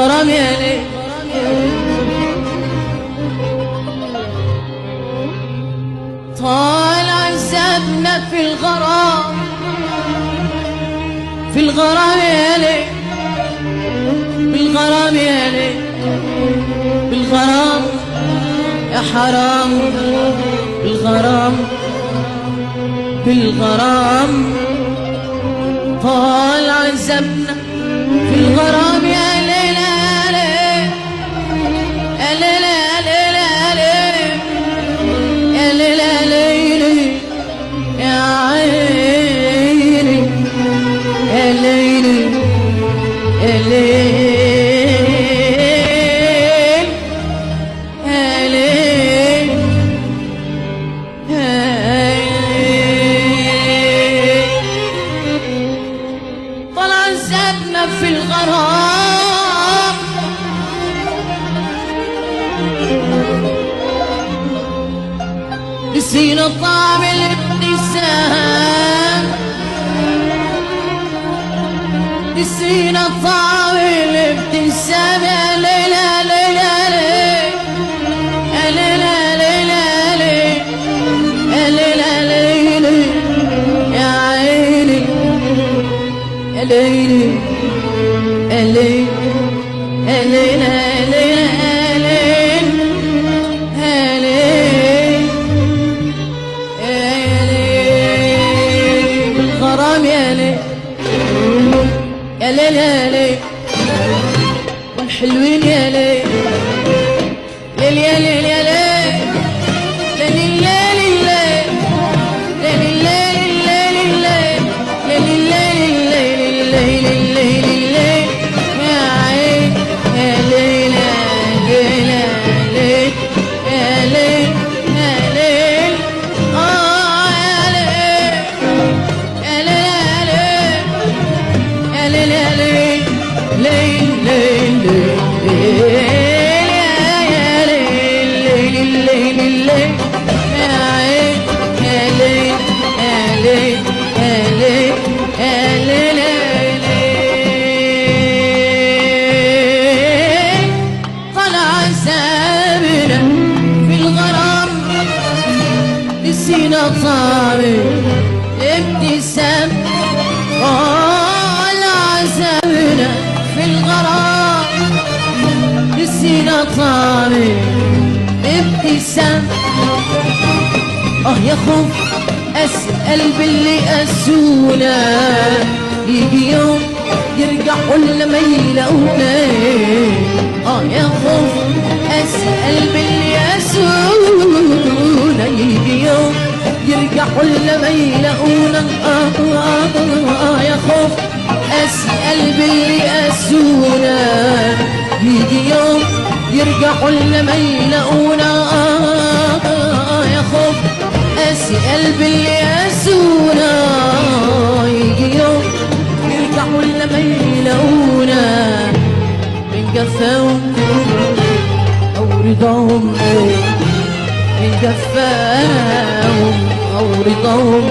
الغرام يا ليل طال عذابنا في الغرام، في الغرام يا ليل، بالغرام يا ليل، بالغرام يا حرام، بالغرام، بالغرام طال عذابنا في الغرام يا ليل يا ليل يا ليل يا ليل يا ليل يا عيني يا ليل يا ليل يا ليل طلع عذابنا في الغرام، نسينا طعم الابتسام، نسينا طعم الابتسام يا ليل يا ليل يا ليل يا ليل يا ليل يا ليل يا عيني يا ليل يا ليل يا ليل يا ليل يا ليل بالغرام يا ليل يا ليل يا ليل والحلوين يا ليل ليل يا ليل يا ليل ليل ليل ليل ليل ليل ليل ليل يا عين يا ليل يا ليل يا ليل يا ليل يا ليل يا ليل يا ليل يا ليل ليل ليل يا ليل ليل ليل يا عين يا ليل يا ليل يا ليل يا ليل طلع عذابنا في الغرام، نسينا طعم الابتسام. طلع عذابنا في الغرام، نسينا طعم الابتسام. يا خوف أسأل باللي أسونا، يجي يوم يرجع ولا ما يلاقونا. يا خوف أسأل باللي أسونا، يجي يوم يرجع ولا ما يلاقونا. يا خوف أسأل باللي أسونا، يجي يوم يرجع ولا ما يلاقونا. يا خوف أسأل باللي يسونا، يجي يوم يرجع ولا ما يلاقونا. من جفاهم أو رضاهم، من جفاهم أو رضاهم